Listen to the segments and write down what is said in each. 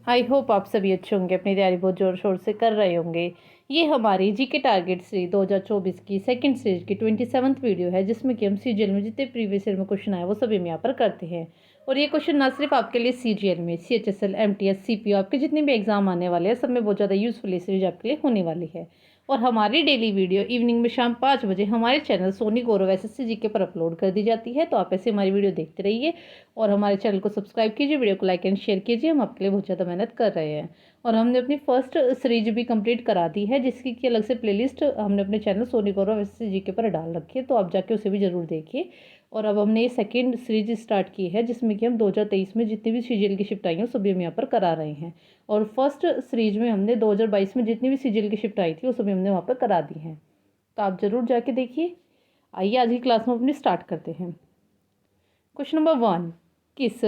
I hope आप सभी अच्छे होंगे, अपनी तैयारी बहुत ज़ोर शोर से कर रहे होंगे। ये हमारी जीके टारगेट सीरीज 2024 की सेकंड सीरीज की 27th वीडियो है, जिसमें कि हम सीजीएल में जितने प्रीवियस ईयर में क्वेश्चन आए वो सभी हम यहाँ पर करते हैं। और ये क्वेश्चन ना सिर्फ आपके लिए सीजीएल में, सीएचएसएल, एमटीएस, सीपीओ, आपके जितने भी एग्जाम आने वाले हैं सब में बहुत ज़्यादा यूजफुल ये सीरीज आपके लिए होने वाली है। और हमारी डेली वीडियो इवनिंग में शाम 5 बजे हमारे चैनल सोनी गौरव एसएससी जीके पर अपलोड कर दी जाती है, तो आप ऐसे हमारी वीडियो देखते रहिए और हमारे चैनल को सब्सक्राइब कीजिए, वीडियो को लाइक एंड शेयर कीजिए। हम आपके लिए बहुत ज़्यादा मेहनत कर रहे हैं और हमने अपनी फर्स्ट सीरीज भी कंप्लीट करा दी है, जिसकी की अलग से प्लेलिस्ट हमने अपने चैनल सोनी गौरव एसएससी जीके पर डाल रखी है, तो आप जाके उसे भी ज़रूर देखिए। और अब हमने ये सेकेंड सीरीज स्टार्ट की है, जिसमें कि हम 2023 में जितनी भी सीजीएल की शिफ्ट आई हैं सभी हम यहाँ पर करा रहे हैं। और फर्स्ट सीरीज में हमने 2022 में जितनी भी सीजीएल की शिफ्ट आई थी वो सभी हमने वहाँ पर करा दी हैं, तो आप ज़रूर जाके देखिए। आइए आज की क्लास में अपनी स्टार्ट करते हैं। क्वेश्चन नंबर 1, किस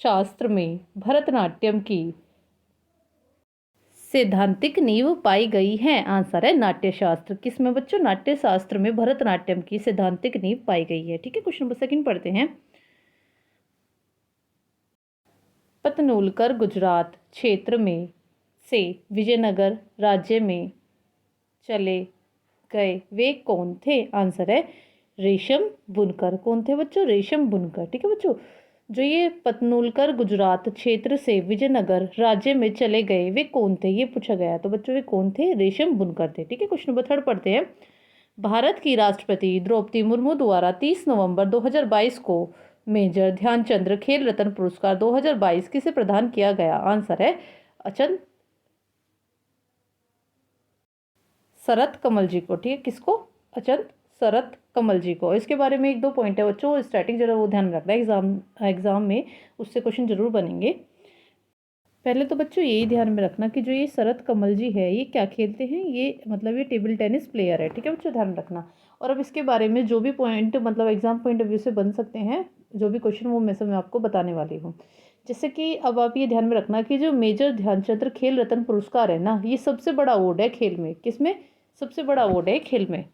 शास्त्र में भरतनाट्यम की सैद्धांतिक नींव पाई गई है? आंसर है नाट्य शास्त्र। किस में बच्चों? नाट्य शास्त्र में भरतनाट्यम की सैद्धांतिक नींव पाई गई है। ठीक है, क्वेश्चन नंबर 2 पढ़ते हैं। पतनूलकर गुजरात क्षेत्र में से विजयनगर राज्य में चले गए वे कौन थे? आंसर है रेशम बुनकर। कौन थे बच्चों? रेशम बुनकर। ठीक है बच्चों, जो ये पतनूलकर गुजरात क्षेत्र से विजयनगर राज्य में चले गए वे कौन थे, ये पूछा गया। तो बच्चों वे कौन थे? रेशम बुनकर थे। ठीक है, क्वेश्चन नंबर 3 पढ़ते हैं। भारत की राष्ट्रपति द्रौपदी मुर्मू द्वारा 30 नवंबर 2022 को मेजर ध्यानचंद्र खेल रत्न पुरस्कार 2022 किसे प्रदान किया गया? आंसर है अचंत शरत कमल जी को। ठीक है, किसको? अचंत शरत कमल जी को। इसके बारे में 1-2 पॉइंट है बच्चों, स्टैटिक जरा वो ध्यान में रखना है, एग्जाम में उससे क्वेश्चन जरूर बनेंगे। पहले तो बच्चों यही ध्यान में रखना कि जो ये शरत कमल जी है ये क्या खेलते हैं, ये मतलब ये टेबल टेनिस प्लेयर है। ठीक है बच्चों, ध्यान रखना। और अब इसके बारे में जो भी पॉइंट मतलब एग्जाम पॉइंट ऑफ व्यू से बन सकते हैं, जो भी क्वेश्चन वो मैं आपको बताने वाली हूँ। जैसे कि अब आप ये ध्यान में रखना कि जो मेजर ध्यानचंद्र खेल रत्न पुरस्कार है ना, ये सबसे बड़ा अवार्ड है खेल में। किसमें? सबसे बड़ा अवार्ड है खेल में।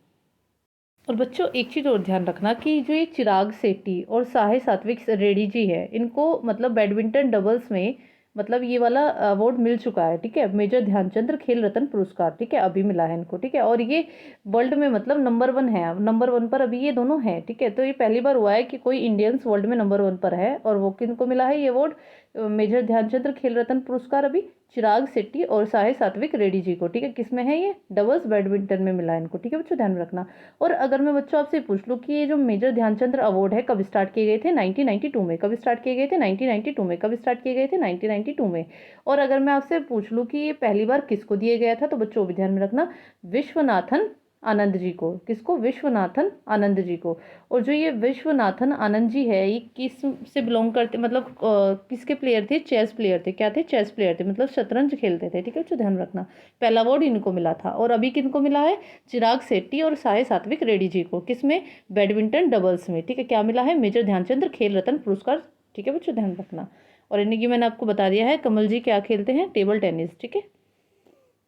और बच्चों एक चीज़ और ध्यान रखना कि जो ये चिराग सेट्टी और साहे सात्विक रेड्डी जी है, इनको मतलब बैडमिंटन डबल्स में मतलब ये वाला अवार्ड मिल चुका है। ठीक है, मेजर ध्यानचंद्र खेल रत्न पुरस्कार। ठीक है, अभी मिला है इनको। ठीक है, और ये वर्ल्ड में मतलब नंबर 1 है, नंबर 1 पर अभी ये दोनों हैं। ठीक है, तो ये पहली बार हुआ है कि कोई इंडियंस वर्ल्ड में नंबर 1 पर है। और वो किनको मिला है ये अवार्ड? मेजर ध्यानचंद्र खेल रत्न पुरस्कार अभी चिराग शेट्टी और साहे सात्विक रेड्डी जी को। ठीक है, किस में है ये? डबल्स बैडमिंटन में मिला है इनको। ठीक है बच्चों, ध्यान रखना। और अगर मैं बच्चों आपसे पूछ लूँ कि ये जो मेजर ध्यानचंद्र अवार्ड है कब स्टार्ट किए गए थे? 1992 में। कब स्टार्ट किए गए थे? 1992 में। कब स्टार्ट किए गए थे? 1992 में। और अगर मैं आपसे पूछ लूँ कि ये पहली बार किसको दिया गया था, तो बच्चों भी ध्यान में रखना, विश्वनाथन आनंद जी को। किसको? विश्वनाथन आनंद जी को। और जो ये विश्वनाथन आनंद जी है, ये किस से बिलोंग करते, मतलब किसके प्लेयर थे? चेस प्लेयर थे। क्या थे? चेस प्लेयर थे, मतलब शतरंज खेलते थे। ठीक है, तो ध्यान रखना। पहला अवार्ड इनको मिला था। और अभी किनको मिला है? चिराग शेट्टी और साहे सात्विक रेड्डी जी को। किसमें? बैडमिंटन डबल्स में। ठीक है, क्या मिला है? मेजर ध्यानचंद्र खेल रत्न पुरस्कार। ठीक है बच्चों, ध्यान रखना। और इन्हीं की मैंने आपको बता दिया है, कमल जी क्या खेलते हैं? Table tennis. ठीक है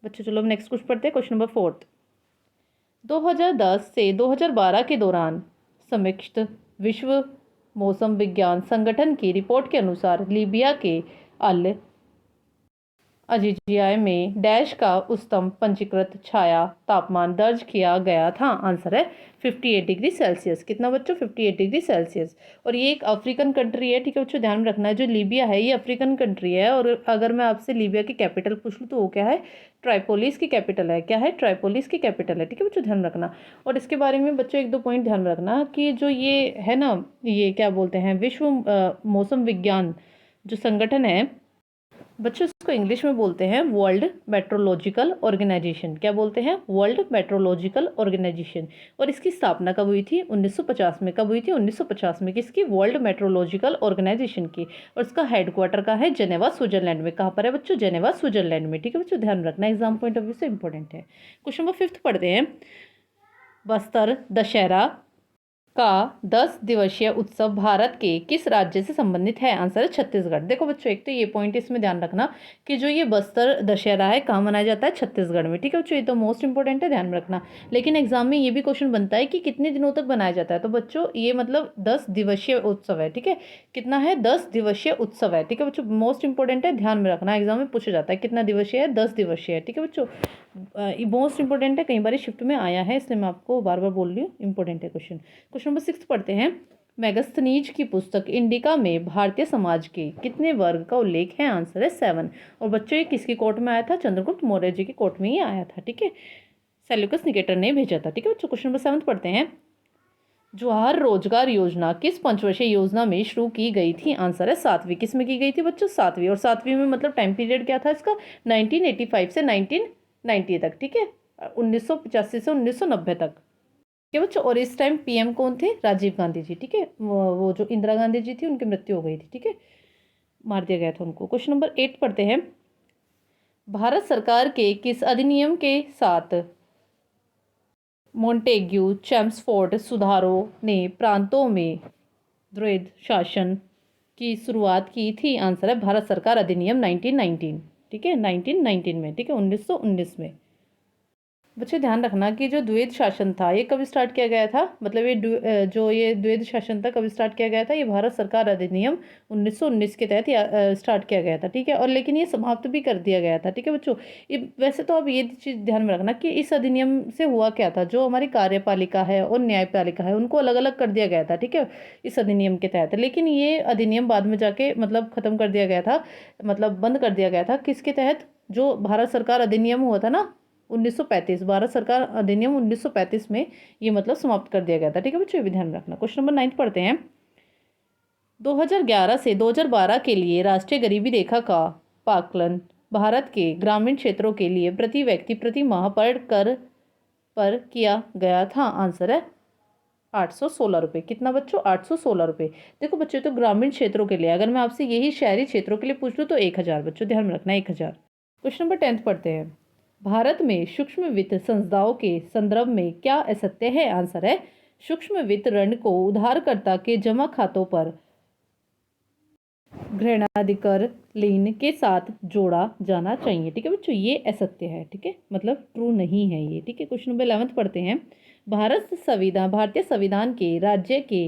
बच्चों, चलो अब नेक्स्ट क्वेश्चन पढ़ते हैं। क्वेश्चन नंबर 4, 2010 से 2012 के दौरान समीक्षित विश्व मौसम विज्ञान संगठन की रिपोर्ट के अनुसार लीबिया के अल अजीजिया में डैश का उच्चतम पंजीकृत छाया तापमान दर्ज किया गया था। आंसर है 58 डिग्री सेल्सियस। कितना बच्चों? 58 डिग्री सेल्सियस। और ये एक अफ्रीकन कंट्री है। ठीक है बच्चों, ध्यान में रखना है, जो लीबिया है ये अफ्रीकन कंट्री है। और अगर मैं आपसे लीबिया की कैपिटल पूछ लूँ तो वो क्या है? ट्राइपोलिस की कैपिटल है। क्या है? ट्राइपोलिस की कैपिटल है। ठीक है बच्चों, ध्यान रखना। और इसके बारे में बच्चों 1-2 पॉइंट ध्यान में रखना कि जो ये है ना, ये क्या बोलते हैं, विश्व मौसम विज्ञान जो संगठन है बच्चों, इसको इंग्लिश में बोलते हैं वर्ल्ड मेट्रोलॉजिकल ऑर्गेनाइजेशन। क्या बोलते हैं? World meteorological organisation. और इसकी स्थापना कब हुई थी? 1950 में। कब हुई थी? 1950 में। किसकी? वर्ल्ड मेट्रोलॉजिकल ऑर्गेनाइजेशन की। और इसका हेडक्वार्टर कहाँ है? जेनेवा स्विट्जरलैंड में। कहाँ पर है बच्चों? जेनेवा स्विट्जरलैंड में। ठीक है बच्चों, ध्यान रखना, एग्जाम पॉइंट ऑफ व्यू से इंपॉर्टेंट है। क्वेश्चन नंबर 5 पढ़ते हैं। बस्तर दशहरा का 10 दिवसीय उत्सव भारत के किस राज्य से संबंधित है? आंसर है छत्तीसगढ़। देखो बच्चों, एक तो ये पॉइंट इसमें ध्यान रखना कि जो ये बस्तर दशहरा है कहाँ मनाया जाता है? छत्तीसगढ़ में। ठीक है बच्चों, ये तो मोस्ट इंपॉर्टेंट है, ध्यान में रखना। लेकिन एग्जाम में ये भी क्वेश्चन बनता है कि कितने दिनों तक बनाया जाता है, तो बच्चों ये मतलब 10 दिवसीय उत्सव है। ठीक है, कितना है? 10 दिवसीय उत्सव है। ठीक है बच्चों, मोस्ट इंपॉर्टेंट है, ध्यान में रखना, एग्जाम में पूछा जाता है कितना दिवसीय है? 10 दिवसीय है। ठीक है बच्चों, मोस्ट इंपॉर्टेंट है, कई बार शिफ्ट में आया है इसलिए मैं आपको बार बार बोल रही हूँ, इंपॉर्टेंट है क्वेश्चन। क्वेश्चन नंबर 6 पढ़ते हैं। मैगस्थनीज की पुस्तक इंडिका में भारतीय समाज के कितने वर्ग का उल्लेख है? आंसर है 7। और बच्चों ये किसकी कोर्ट में आया था? चंद्रगुप्त मौर्य जी की कोर्ट में ही आया था। ठीक है, सेल्यूकस निकेटर ने भेजा था। ठीक है बच्चों, क्वेश्चन नंबर 7 पढ़ते हैं। जवाहर रोजगार योजना किस पंचवर्षीय योजना में शुरू की गई थी? आंसर है 7वीं। किस में की गई थी बच्चों? 7वीं। और 7वीं में मतलब टाइम पीरियड क्या था इसका? 1985 से 1990 तक। ठीक है, 1985 से 1990 तक। ठीक है बच्चों, और इस टाइम पीएम कौन थे? राजीव गांधी जी। ठीक है, वो जो इंदिरा गांधी जी थी उनकी मृत्यु हो गई थी। ठीक है, मार दिया गया था उनको। क्वेश्चन नंबर 8 पढ़ते हैं। भारत सरकार के किस अधिनियम के साथ मोंटेग्यू चैम्सफोर्ड सुधारों ने प्रांतों में द्वैध शासन की शुरुआत की थी? आंसर है भारत सरकार अधिनियम 1919। ठीक है, 1919 में। ठीक है, 1919 में। बच्चे ध्यान रखना कि जो द्वैध शासन था ये कब स्टार्ट किया गया था? मतलब ये जो ये द्वैध शासन था कब स्टार्ट किया गया था? ये भारत सरकार अधिनियम 1919 के तहत स्टार्ट किया गया था। ठीक है, और लेकिन ये समाप्त भी कर दिया गया था। ठीक है बच्चों, ये वैसे तो आप ये चीज़ ध्यान में रखना कि इस अधिनियम से हुआ क्या था, जो हमारी कार्यपालिका है और न्यायपालिका है उनको अलग अलग कर दिया गया था। ठीक है, इस अधिनियम के तहत। लेकिन ये अधिनियम बाद में जाके मतलब खत्म कर दिया गया था, मतलब बंद कर दिया गया था। किसके तहत? जो भारत सरकार अधिनियम हुआ था ना 1935, भारत सरकार अधिनियम 1935 में ये मतलब समाप्त कर दिया गया था। ठीक है बच्चों, ये भी ध्यान रखना। क्वेश्चन नंबर 9 पढ़ते हैं। 2011 से 2012 के लिए राष्ट्रीय गरीबी रेखा का आकलन भारत के ग्रामीण क्षेत्रों के लिए प्रति व्यक्ति प्रति माह पर किया गया था। आंसर है 816 रुपये। कितना बच्चों? 816 रुपये। देखो बच्चों, तो ग्रामीण क्षेत्रों के लिए, अगर मैं आपसे यही शहरी क्षेत्रों के लिए पूछ लूँ तो 1000। बच्चों ध्यान में रखना, 1000। क्वेश्चन नंबर 10 पढ़ते हैं। भारत में सूक्ष्म वित्त संस्थाओं के संदर्भ में क्या असत्य है? आंसर है सूक्ष्म वित्त ऋण को उधारकर्ता के जमा खातों पर ऋणाधिकार लीन के साथ जोड़ा जाना चाहिए। ठीक है बच्चों, ये असत्य है। ठीक है, मतलब ट्रू नहीं है ये। ठीक है, क्वेश्चन नंबर 11 पढ़ते हैं। भारतीय संविधान के राज्य के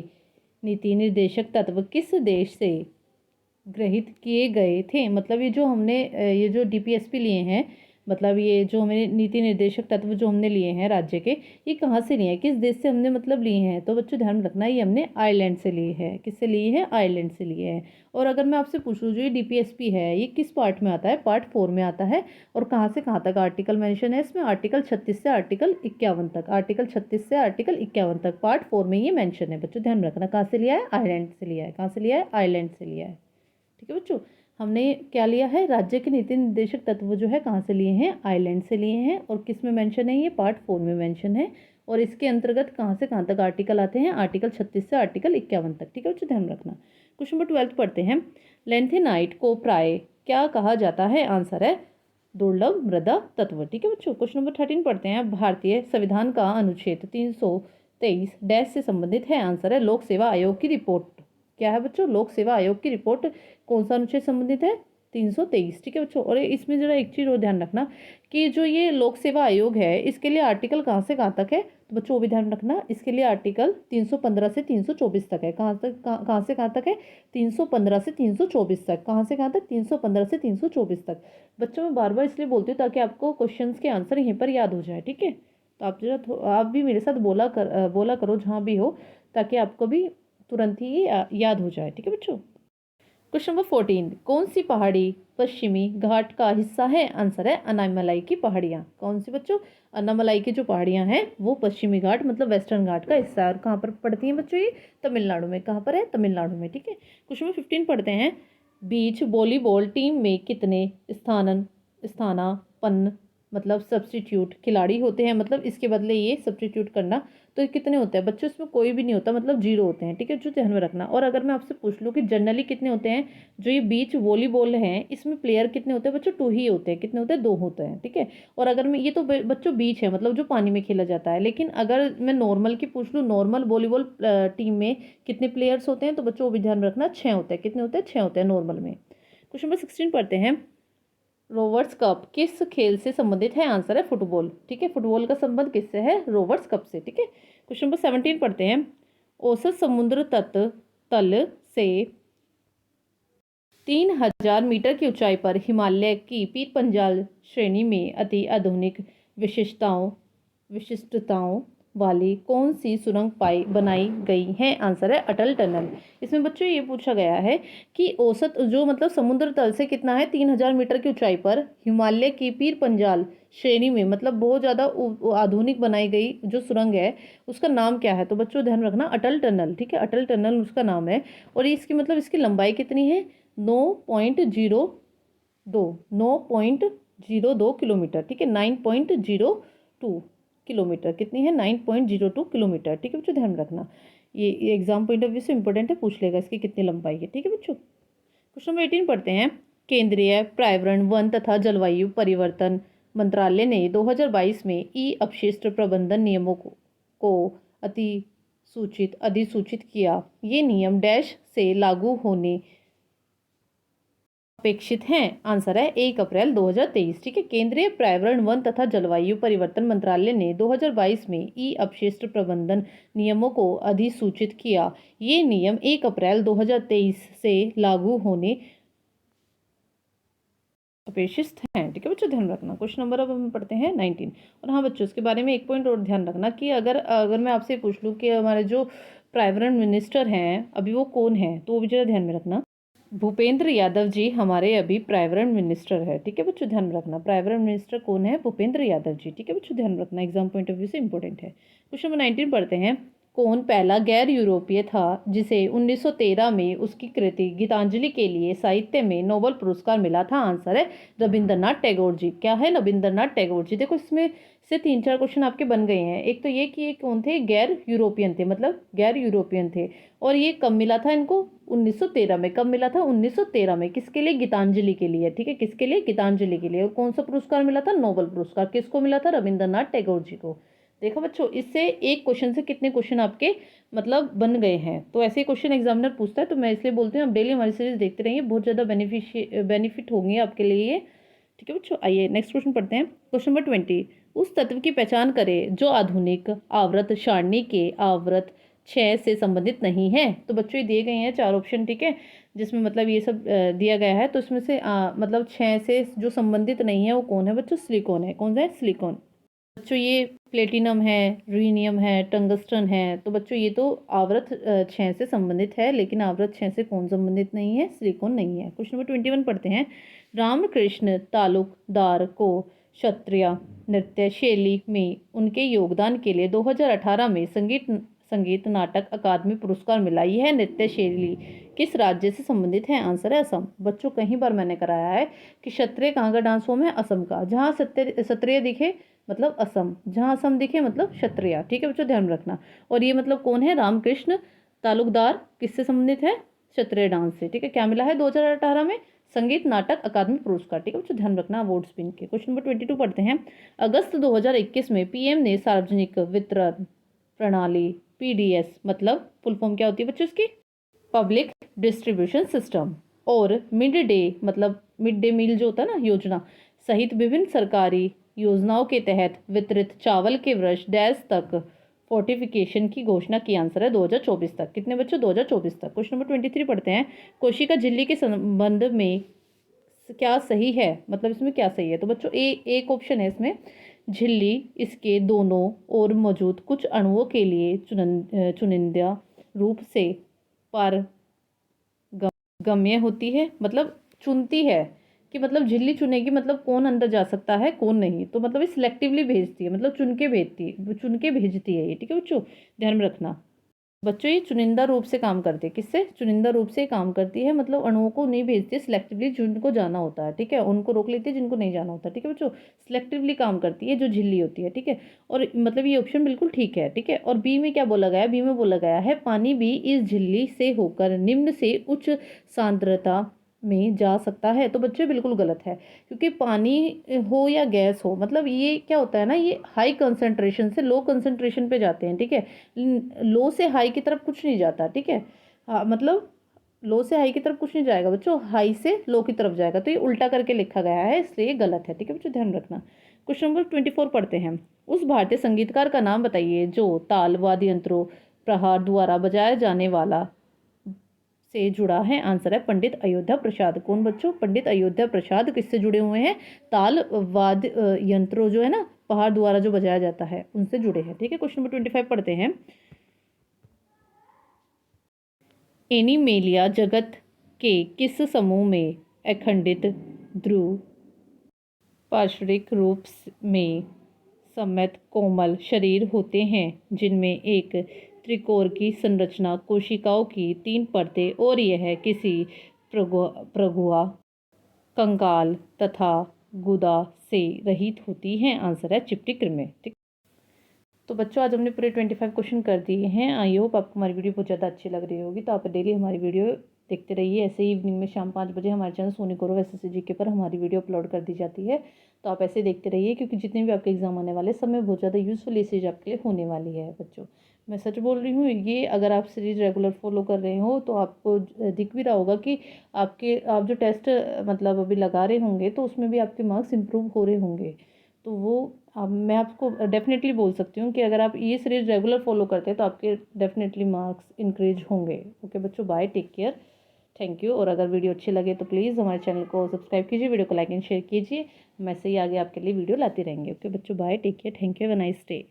नीति निर्देशक तत्व किस देश से गृहीत किए गए थे? मतलब ये जो हमने ये जो डीपीएसपी लिए हैं, मतलब ये जो हमें नीति निर्देशक तत्व जो हमने लिए हैं राज्य के, ये कहाँ से लिए हैं? किस देश से हमने मतलब लिए हैं? तो बच्चों ध्यान रखना, ये हमने आयरलैंड से लिए हैं। किससे लिए हैं? आयरलैंड से लिए हैं। और अगर मैं आपसे पूछूँ जो ये डीपीएसपी है ये किस पार्ट में आता है? पार्ट 4 में आता है। और कहाँ से कहाँ तक आर्टिकल मेंशन है इसमें? आर्टिकल 36 से आर्टिकल 51 तक। आर्टिकल 36 से आर्टिकल 51 तक पार्ट 4 में ये मेंशन है। बच्चों ध्यान रखना, कहाँ से लिया है? आयरलैंड से लिया है। कहाँ से लिया है? आयरलैंड से लिया है। ठीक है बच्चों, हमने क्या लिया है? राज्य के नीति निर्देशक तत्व जो है कहाँ से लिए हैं? आयरलैंड से लिए हैं। और किस में मेंशन है? ये पार्ट 4 में मेंशन है। और इसके अंतर्गत कहाँ से कहाँ तक आर्टिकल आते हैं? आर्टिकल 36 से आर्टिकल 51 तक। ठीक है बच्चों, ध्यान रखना। क्वेश्चन नंबर 12 पढ़ते हैं। लैंथेनाइट को प्राय क्या कहा जाता है? आंसर है दुर्लभ मृदा तत्व। ठीक है बच्चों, क्वेश्चन नंबर 13 पढ़ते हैं। भारतीय संविधान का अनुच्छेद 323 डैश से संबंधित है? आंसर है लोक सेवा आयोग की रिपोर्ट। क्या है बच्चों? लोक सेवा आयोग की रिपोर्ट कौन सा अनुच्छेद संबंधित है? 323। ठीक है बच्चों, और इसमें जरा एक चीज़ और ध्यान रखना कि जो ये लोक सेवा आयोग है इसके लिए आर्टिकल कहाँ से कहाँ तक है? तो बच्चों वो भी ध्यान रखना, इसके लिए आर्टिकल 315 से 324 तक है। कहाँ से कहाँ तक है? 315 से 324 तक। कहाँ से कहाँ तक? 315 से 324 तक। बच्चों मैं बार बार इसलिए बोलती हूँ ताकि आपको क्वेश्चंस के आंसर यहीं पर याद हो जाए। ठीक है, तो आप जरा आप भी मेरे साथ बोला करो जहाँ भी हो, ताकि आपको भी तुरंत ही याद हो जाए। ठीक है बच्चों, क्वेश्चन नंबर 14। कौन सी पहाड़ी पश्चिमी घाट का हिस्सा है? आंसर है अनामलाई की पहाड़ियाँ। कौन सी बच्चों? अनामलाई की जो पहाड़ियाँ हैं वो पश्चिमी घाट मतलब वेस्टर्न घाट का हिस्सा है। और कहाँ पर पड़ती हैं बच्चों? ये तमिलनाडु में। कहाँ पर है? तमिलनाडु में। ठीक है, क्वेश्चन नंबर 15 पढ़ते हैं। बीच वॉलीबॉल टीम में कितने स्थानापन्न मतलब सब्स्टिट्यूट खिलाड़ी होते हैं? मतलब इसके बदले ये सब्स्टिट्यूट करना, तो कितने होते हैं बच्चों, इसमें कोई भी नहीं होता, मतलब 0 होते हैं, ठीक है, जो ध्यान में रखना। और अगर मैं आपसे पूछ लूँ कि जनरली कितने होते हैं, जो ये बीच वॉलीबॉल हैं इसमें प्लेयर कितने होते हैं बच्चों, 2 ही होते हैं। कितने होते हैं, 2 होते हैं, ठीक है। और अगर मैं ये तो बच्चों बीच है, मतलब जो पानी में खेला जाता है, लेकिन अगर मैं नॉर्मल की पूछ लूँ, नॉर्मल वॉलीबॉल टीम में कितने प्लेयर्स होते हैं, तो बच्चों वो भी ध्यान रखना, 6 होते हैं। कितने होते हैं, 6 होते हैं नॉर्मल में। क्वेश्चन नंबर 16 पढ़ते हैं। रोवर्स कप किस खेल से संबंधित है, आंसर है फुटबॉल, ठीक है। फुटबॉल का संबंध किससे है, रोवर्स कप से, ठीक है। क्वेश्चन नंबर 17 पढ़ते हैं। औसत समुद्र तल से 3000 मीटर की ऊंचाई पर हिमालय की पीर पंजाल श्रेणी में अति आधुनिक विशिष्टताओं वाली कौन सी सुरंग बनाई गई है, आंसर है अटल टनल। इसमें बच्चों ये पूछा गया है कि औसत जो मतलब समुद्र तल से कितना है, 3000 मीटर की ऊंचाई पर हिमालय की पीर पंजाल श्रेणी में, मतलब बहुत ज़्यादा आधुनिक बनाई गई जो सुरंग है उसका नाम क्या है, तो बच्चों ध्यान रखना अटल टनल, ठीक है, अटल टनल उसका नाम है। और ये इसकी मतलब इसकी लंबाई कितनी है, 9.02 किलोमीटर, ठीक है, 9.02 किलोमीटर। कितनी है, 9.02 किलोमीटर, ठीक है बच्चों, ध्यान रखना। ये एग्जाम पॉइंट ऑफ व्यू से इंपॉर्टेंट है, पूछ लेगा इसकी कितनी लंबाई है, ठीक है बच्चों। क्वेश्चन नंबर 18 पढ़ते हैं। केंद्रीय पर्यावरण वन तथा जलवायु परिवर्तन मंत्रालय ने 2022 में ई अपशिष्ट प्रबंधन नियमों को अधिसूचित किया। ये नियम डैश से लागू होने अपेक्षित हैं, आंसर है 1 अप्रैल 2023, ठीक है। केंद्रीय पर्यावरण वन तथा जलवायु परिवर्तन मंत्रालय ने 2022 में ई अपशिष्ट प्रबंधन नियमों को अधिसूचित किया। ये नियम 1 अप्रैल 2023 से लागू होने अपेक्षित हैं, ठीक है बच्चों, ध्यान रखना। क्वेश्चन नंबर अब हम पढ़ते हैं 19। और हाँ बच्चों, इसके बारे में एक पॉइंट और ध्यान रखना कि अगर अगर मैं आपसे पूछ लूँ कि हमारे जो पर्यावरण मिनिस्टर हैं अभी वो कौन है, तो वो भी जरा ध्यान में रखना। भूपेंद्र यादव जी हमारे अभी पर्यावरण मिनिस्टर है, ठीक है बच्चों, ध्यान रखना। पर्यावरण मिनिस्टर कौन है, भूपेंद्र यादव जी, ठीक है बच्चों, ध्यान रखना, एग्जाम पॉइंट ऑफ व्यू से इंपॉर्टेंट है। क्वेश्चन नंबर 19 पढ़ते हैं। कौन पहला गैर यूरोपीय था जिसे 1913 में उसकी कृति गीतांजलि के लिए साहित्य में नोबेल पुरस्कार मिला था, आंसर है रविंद्रनाथ टैगोर जी। क्या है, रविंद्रनाथ टैगोर जी। देखो इसमें से 3-4 क्वेश्चन आपके बन गए हैं। एक तो ये कि ये कौन थे, गैर यूरोपियन थे, मतलब गैर यूरोपियन थे। और ये कब मिला था इनको, 1913 में। कब मिला था, 1913 में। किसके लिए, गीतांजलि के लिए, ठीक है, किसके लिए, गीतांजलि के लिए। और कौन सा पुरस्कार मिला था, नोबेल पुरस्कार। किसको मिला था, रविंद्रनाथ टैगोर जी को। देखो बच्चों, इससे एक क्वेश्चन से कितने क्वेश्चन आपके मतलब बन गए हैं। तो ऐसे क्वेश्चन एग्जामिनर पूछता है, तो मैं इसलिए बोलती हूँ आप डेली हमारी सीरीज देखते रहिए, बहुत ज़्यादा बेनिफिट होंगे आपके लिए, ठीक है बच्चों। आइए नेक्स्ट क्वेश्चन पढ़ते हैं। Question number 20। उस तत्व की पहचान करें जो आधुनिक आवर्त सारणी के आवर्त 6 से संबंधित नहीं है। तो बच्चों ये दिए गए हैं 4 ऑप्शन, ठीक है, जिसमें मतलब ये सब दिया गया है। तो इसमें से मतलब 6 से जो संबंधित नहीं है वो कौन है बच्चों, सिलिकॉन है। कौन सा है, सिलिकॉन। बच्चों ये प्लेटिनम है, र्यूनियम है, टंगस्टन है। तो बच्चों ये तो आवर्त 6 से संबंधित है, लेकिन आवर्त 6 से कौन संबंधित नहीं है, सिलिकॉन नहीं है। क्वेश्चन नंबर 21 पढ़ते हैं। रामकृष्ण तालुकदार को क्षत्रिय नृत्य शैली में उनके योगदान के लिए 2018 में संगीत नाटक अकादमी पुरस्कार मिला। यह नृत्य शैली किस राज्य से संबंधित है, आंसर है असम। बच्चों कई बार मैंने कराया है कि क्षत्रिय कहाँ का डांस फॉर्म है, असम का। जहाँ क्षत्रिय दिखे मतलब असम, जहाँ असम दिखे मतलब क्षत्रिय, ठीक है बच्चों, ध्यान रखना। और ये मतलब कौन है, रामकृष्ण तालुकदार किससे संबंधित है, क्षत्रिय डांस से, ठीक है। क्या मिला है 2018 में, संगीत नाटक अकादमी पुरस्कार, ठीक है बच्चों, ध्यान रखना अवार्ड्स पिन के। क्वेश्चन नंबर 22 पढ़ते हैं। अगस्त 2021 में पीएम ने सार्वजनिक वितरण प्रणाली पीडीएस मतलब फुल फॉर्म क्या होती है बच्चों इसकी, पब्लिक डिस्ट्रीब्यूशन सिस्टम, और मिड डे मतलब मिड डे मील जो होता है ना, योजना सहित विभिन्न सरकारी योजनाओं के तहत वितरित चावल के वर्ष डैश तक फोर्टिफिकेशन की घोषणा की, आंसर है 2024 तक। कितने बच्चों, 2024 तक। क्वेश्चन नंबर 23 पढ़ते हैं। कोशिका झिल्ली के संबंध में क्या सही है, मतलब इसमें क्या सही है। तो बच्चों एक ऑप्शन है इसमें, झिल्ली इसके दोनों ओर मौजूद कुछ अणुओं के लिए चुनिंदा रूप से पारगम्य होती है, मतलब चुनती है कि मतलब झिल्ली चुनेगी, मतलब कौन अंदर जा सकता है कौन नहीं। तो मतलब ये सिलेक्टिवली भेजती है, मतलब चुन के भेजती है ये, ठीक है बच्चों, ध्यान में रखना। बच्चों ये चुनिंदा रूप से काम करती है, किससे? चुनिंदा रूप से काम करती है, मतलब अणुओं को नहीं भेजती सिलेक्टिवली, जिनको जाना होता है, ठीक है, उनको रोक लेती है जिनको नहीं जाना होता, ठीक है बच्चों। सिलेक्टिवली काम करती है जो झिल्ली होती है, ठीक है। और मतलब ये ऑप्शन बिल्कुल ठीक है, ठीक है। और बी में क्या बोला गया है? बी में बोला गया है पानी भी इस झिल्ली से होकर निम्न से उच्च सांद्रता में जा सकता है। तो बच्चे बिल्कुल गलत है, क्योंकि पानी हो या गैस हो, मतलब ये क्या होता है ना, ये हाई कंसंट्रेशन से लो कंसंट्रेशन पे जाते हैं, ठीक है। लो से हाई की तरफ कुछ नहीं जाता, ठीक है। हाँ मतलब लो से हाई की तरफ कुछ नहीं जाएगा बच्चों, हाई से लो की तरफ जाएगा। तो ये उल्टा करके लिखा गया है, इसलिए ये गलत है, ठीक है बच्चों, ध्यान रखना। क्वेश्चन नंबर 24 पढ़ते हैं। उस भारतीय संगीतकार का नाम बताइए जो ताल वाद्य यंत्रों प्रहार द्वारा बजाया जाने वाला से जुड़ा है। आंसर है पंडित अयोध्या प्रसाद। कौन बच्चों? पंडित अयोध्या प्रसाद किससे जुड़े हुए हैं? ताल वाद्य यंत्रों जो है ना, पहाड़ द्वारा जो बजाया जाता है, उनसे जुड़े हैं, ठीक है। क्वेश्चन नंबर 25 पढ़ते हैं। एनीमेलिया जगत के किस समूह में अखंडित ध्रुव पार्श्विक रूप में सममित कोमल शरीर होते हैं, जिनमें एक त्रिकोण की संरचना, कोशिकाओं की 3 परतें और यह किसी प्रगुआ कंकाल तथा गुदा से रहित होती हैं? आंसर है चिपटी कृमि, ठीक। तो बच्चों आज हमने पूरे 25 क्वेश्चन कर दिए हैं। आई होप आपको हमारी वीडियो बहुत ज़्यादा अच्छी लग रही होगी। तो आप डेली हमारी वीडियो देखते रहिए। ऐसे ही इवनिंग में शाम 5 बजे हमारे चैनल सोनी गौरव एसएससी जीके पर हमारी वीडियो अपलोड कर दी जाती है। तो आप ऐसे देखते रहिए, क्योंकि जितने भी आपके एग्जाम आने वाले सब में बहुत ज़्यादा यूजफुल ये चीज़ आपके लिए होने वाली है बच्चों। मैं सच बोल रही हूँ, ये अगर आप सीरीज रेगुलर फॉलो कर रहे हो तो आपको दिख भी रहा होगा कि आप जो टेस्ट मतलब अभी लगा रहे होंगे तो उसमें भी आपके मार्क्स इंप्रूव हो रहे होंगे। तो वो अब मैं आपको डेफिनेटली बोल सकती हूँ कि अगर आप ये सीरीज रेगुलर फॉलो करते हैं तो आपके डेफिनेटली मार्क्स इंक्रीज होंगे। ओके बच्चों, bye, take care, thank you. और अगर वीडियो अच्छी लगे तो प्लीज़ हमारे चैनल को सब्सक्राइब कीजिए, वीडियो को लाइक एंड शेयर कीजिए। हम ऐसे ही आगे आपके लिए वीडियो लाते रहेंगे। ओके बच्चों, bye, take care, thank you, have a nice day.